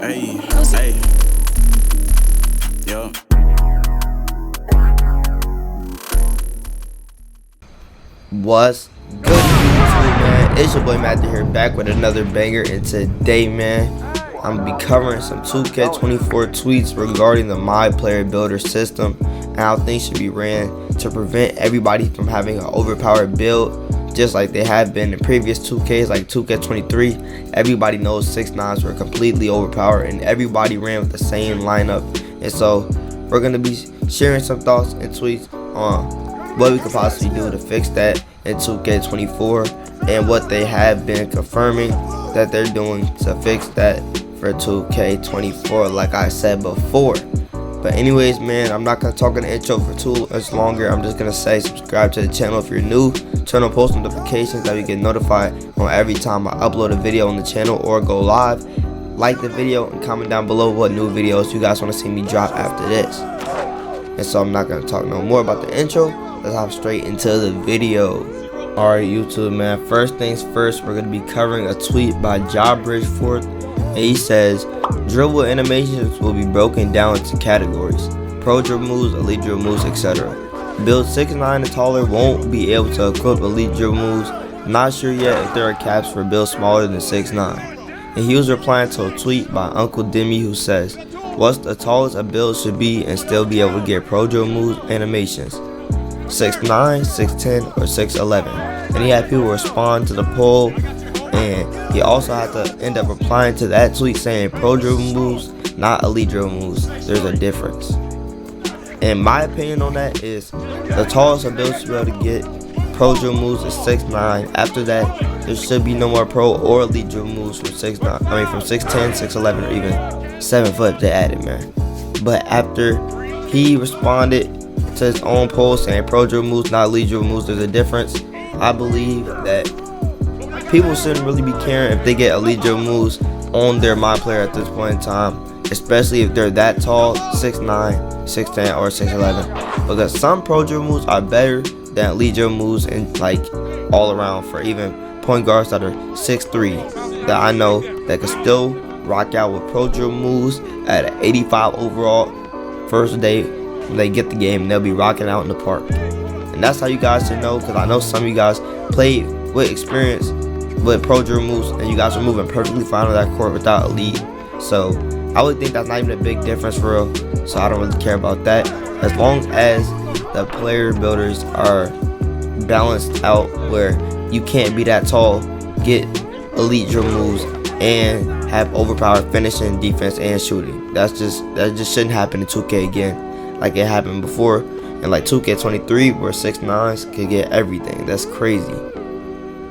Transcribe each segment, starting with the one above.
Hey, hey, yo. What's good, YouTube, man? It's your boy Matthew here, back with another banger. And today, man, I'm gonna be covering some 2K24 tweets regarding the My Player Builder system and how things should be ran to prevent everybody from having an overpowered build, just like they have been in previous 2Ks, like 2K23. Everybody knows 6ix9ines were completely overpowered, and everybody ran with the same lineup. And so, we're gonna be sharing some thoughts and tweets on what we could possibly do to fix that in 2K24 and what they have been confirming that they're doing to fix that for 2K24, like I said before. But anyways, man, I'm not gonna talk in the intro for too much longer. I'm just gonna say subscribe to the channel if you're new, turn on post notifications that you get notified on every time I upload a video on the channel or go live. Like the video and comment down below what new videos you guys want to see me drop after this. And so I'm not gonna talk no more about the intro. Let's hop straight into the video. Alright, YouTube, man, first things first, we're going to be covering a tweet by Jawbridgeforth, and he says dribble animations will be broken down into categories: pro dribble moves, elite dribble moves, etc. Build 6ix9ine and taller won't be able to equip elite dribble moves. Not sure yet if there are caps for builds smaller than 6ix9ine. And he was replying to a tweet by Uncle Demi, who says, what's the tallest a build should be and still be able to get pro dribble moves animations? 6'9", 6'10", or 6'11", and he had people respond to the poll, and he also had to end up replying to that tweet saying pro dribble moves, not elite dribble moves. There's a difference. And my opinion on that is the tallest a build should be able to get pro dribble moves is 6'9". After that, there should be no more pro or elite dribble moves from 6'9". I mean from 6'10", 6'11", or even 7 foot they added, man. But after he responded to his own post saying pro dribble moves, not elite dribble moves, there's a difference. I believe that people shouldn't really be caring if they get elite dribble moves on their My Player at this point in time, especially if they're that tall, 6'9", 6'10", or 6'11", because some pro dribble moves are better than elite dribble moves, and like all around for even point guards that are 6'3", that I know that can still rock out with pro dribble moves at an 85 overall first day when they get the game, and they'll be rocking out in the park. And that's how you guys should know, because I know some of you guys played with experience with pro dribble moves and you guys are moving perfectly fine on that court without elite. So I would think that's not even a big difference for real, so I don't really care about that. As long as the player builders are balanced out where you can't be that tall, get elite dribble moves, and have overpowered finishing, defense, and shooting. That just shouldn't happen in 2K again like it happened before, and like 2K23 where 6'9"s could get everything. That's crazy.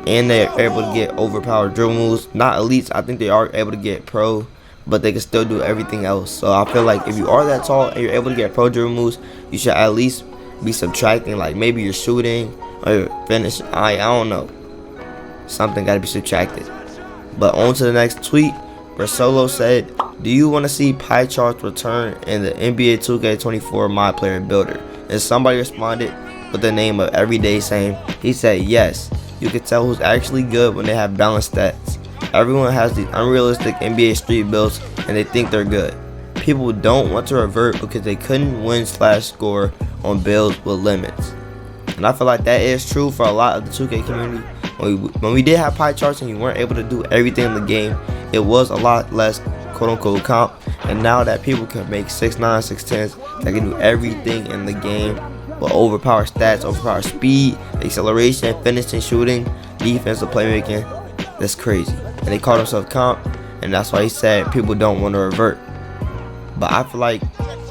And they're able to get overpowered dribble moves. Not elites, I think they are able to get pro, but they can still do everything else. So I feel like if you are that tall and you're able to get pro dribble moves, you should at least be subtracting, like maybe you're shooting or your finish. I don't know. Something gotta be subtracted. But on to the next tweet, where Solo said, do you want to see pie charts return in the NBA 2K24 My Player Builder? And somebody responded with the name of Everyday saying, he said yes, you can tell who's actually good when they have balanced stats. Everyone has these unrealistic NBA street builds and they think they're good. People don't want to revert because they couldn't win/score on builds with limits. And I feel like that is true for a lot of the 2K community. When we did have pie charts and you weren't able to do everything in the game, it was a lot less quote-unquote comp. And now that people can make 6'9", 6'10", that can do everything in the game with overpowered stats, overpowered speed, acceleration, finishing, shooting, defensive playmaking, that's crazy. And they call themselves comp, and that's why he said people don't want to revert. But I feel like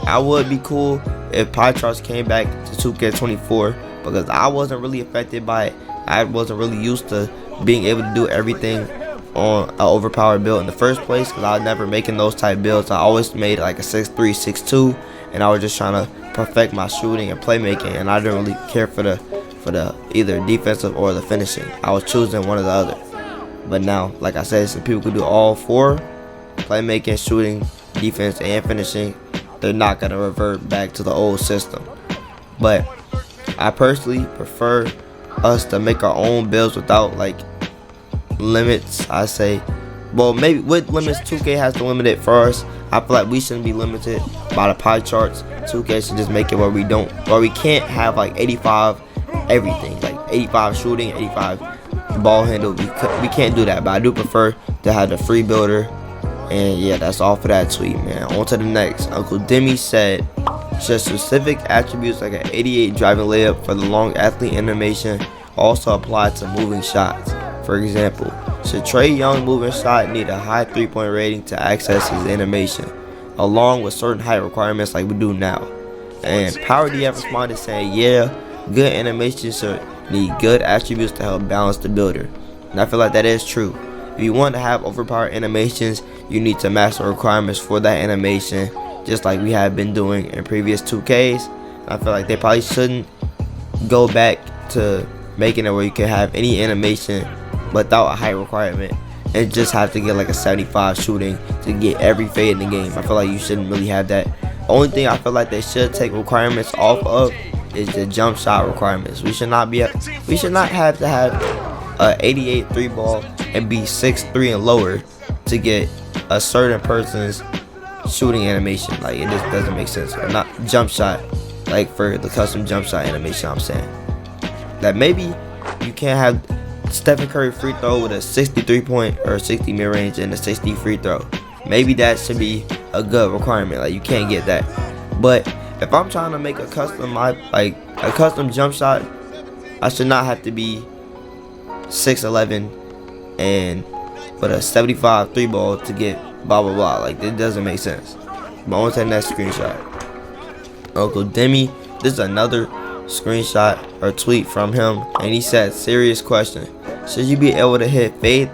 I would be cool if pie charts came back to 2K24, because I wasn't really affected by it. I wasn't really used to being able to do everything on an overpowered build in the first place, because I was never making those type builds. I always made like a 6'3", 6'2", and I was just trying to perfect my shooting and playmaking, and I didn't really care for the either defensive or the finishing. I was choosing one or the other. But now, like I said, some people could do all four: playmaking, shooting, defense, and finishing. They're not gonna revert back to the old system. But I personally prefer us to make our own builds without like limits. I say well, maybe with limits, 2K has to limit it for us. I feel like we shouldn't be limited by the pie charts. 2K should just make it where we can't have like 85 everything, like 85 shooting, 85 ball handle. We can't do that, but I do prefer to have the free builder. And yeah, that's all for that tweet, man. On to the next. Uncle Demi said, should specific attributes like an 88 driving layup for the long athlete animation also apply to moving shots? For example, should Trae Young moving shot need a high 3-point rating to access his animation, along with certain height requirements like we do now? And Power DF responded saying, yeah, good animation should need good attributes to help balance the builder. And I feel like that is true. If you want to have overpowered animations, you need to master requirements for that animation, just like we have been doing in previous 2Ks. I feel like they probably shouldn't go back to making it where you can have any animation without a height requirement and just have to get like a 75 shooting to get every fade in the game. I feel like you shouldn't really have that. Only thing I feel like they should take requirements off of is the jump shot requirements. We should not have to have a 88 3 ball and be 6'3" and lower to get a certain person's shooting animation. Like, it just doesn't make sense. Or not jump shot, like for the custom jump shot animation. I'm saying that maybe you can't have Stephen Curry free throw with a 63 point or 60 mid range and a 60 free throw. Maybe that should be a good requirement. Like, you can't get that. But if I'm trying to make a custom jump shot, I should not have to be 6'11" and with a 75 3 ball to get blah blah blah. Like, it doesn't make sense. But on to the next screenshot. Uncle Demi, this is another screenshot or tweet from him, and he said, serious question, should you be able to hit fades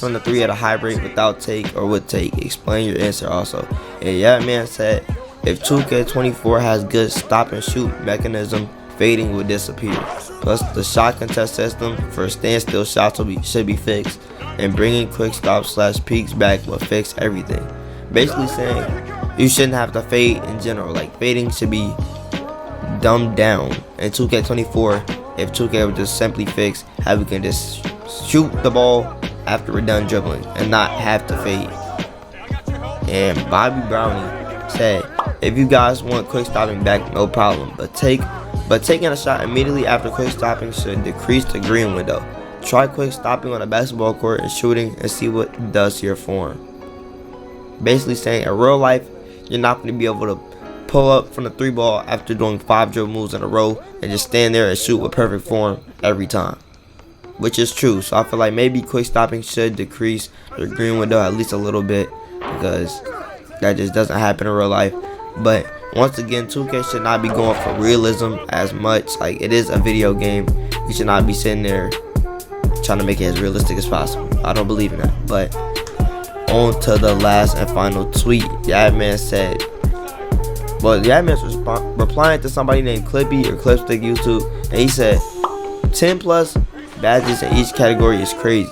from the 3 at a high rate without take or with take? Explain your answer also. And yeah, man said, if 2K24 has good stop and shoot mechanism, fading would disappear. Plus, the shot contest system for standstill shots should be fixed, and bringing quick stops / peaks back will fix everything. Basically saying you shouldn't have to fade in general. Like, fading should be dumbed down. In 2K24, if 2K would just simply fix how we can just shoot the ball after we're done dribbling and not have to fade. And Bobby Brownie said, if you guys want quick stopping back, no problem, but taking a shot immediately after quick stopping should decrease the green window. Try quick stopping on a basketball court and shooting and see what it does to your form. Basically saying, in real life, you're not going to be able to pull up from the 3 ball after doing 5 dribble moves in a row and just stand there and shoot with perfect form every time. Which is true. So I feel like maybe quick stopping should decrease the green window at least a little bit, because that just doesn't happen in real life. But once again, 2K should not be going for realism as much. Like, it is a video game. You should not be sitting there trying to make it as realistic as possible. I don't believe in that. But on to the last and final tweet. Yadman said, well, Yadman's replying to somebody named Clippy or Clipstick YouTube, and he said 10 plus badges in each category is crazy,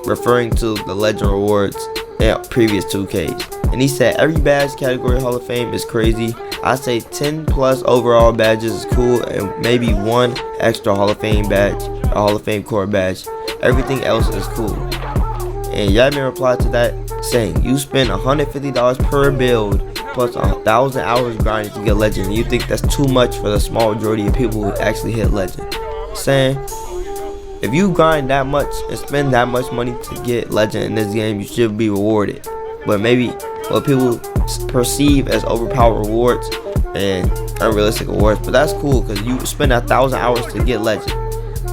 referring to the legend rewards in previous 2Ks. And he said every badge category Hall of Fame is crazy. I say 10 plus overall badges is cool, and maybe 1 extra Hall of Fame badge, a Hall of Fame core badge. Everything else is cool. And Yadman replied to that saying, you spend $150 per build plus 1,000 hours grinding to get legend, and you think that's too much for the small majority of people who actually hit legend. Saying, if you grind that much and spend that much money to get legend in this game, you should be rewarded. But maybe what people perceive as overpowered rewards and unrealistic rewards, but that's cool because you spend 1,000 hours to get legend.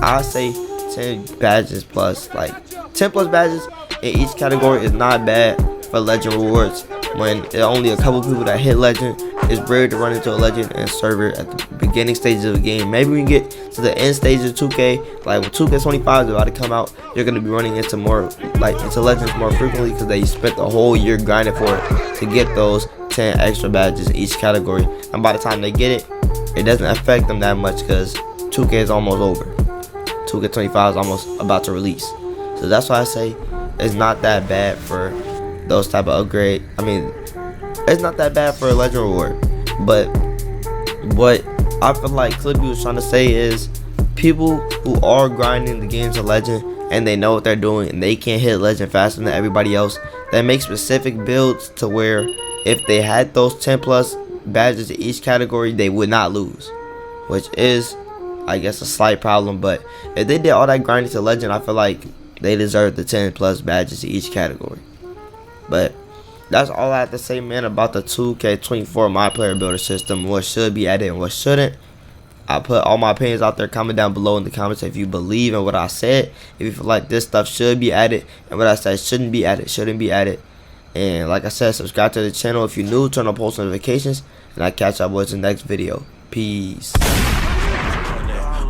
I say 10 badges plus, like 10 plus badges in each category is not bad for legend rewards. When there are only a couple people that hit legend, it's rare to run into a legend and server at the beginning stages of the game. Maybe we can get to the end stages of 2K, like when 2K25 is about to come out, you're gonna be running into legends more frequently because they spent the whole year grinding for it to get those 10 extra badges in each category. And by the time they get it, it doesn't affect them that much because 2K is almost over. 2K25 is almost about to release. So that's why I say it's not that bad for those type of upgrade. I mean, it's not that bad for a legend reward. But what I feel like Clippy was trying to say is people who are grinding the game to legend, and they know what they're doing and they can hit legend faster than everybody else, they make specific builds to where if they had those 10 plus badges in each category, they would not lose, which is, I guess, a slight problem. But if they did all that grinding to legend, I feel like they deserve the 10 plus badges in each category. But that's all I have to say, man, about the 2K24 My Player Builder system, what should be added and what shouldn't. I put all my opinions out there. Comment down below in the comments if you believe in what I said, if you feel like this stuff should be added, and what I said shouldn't be added. And like I said, subscribe to the channel if you're new, turn on post notifications, and I'll catch y'all boys in the next video. Peace.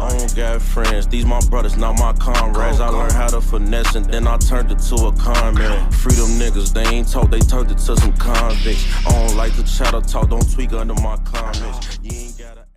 I don't got friends, these my brothers, not my comrades. I learned how to finesse and then I turned it to a con man. Freedom niggas, they ain't talk, they turned it to some convicts. I don't like to chatter talk, don't tweak under my comments.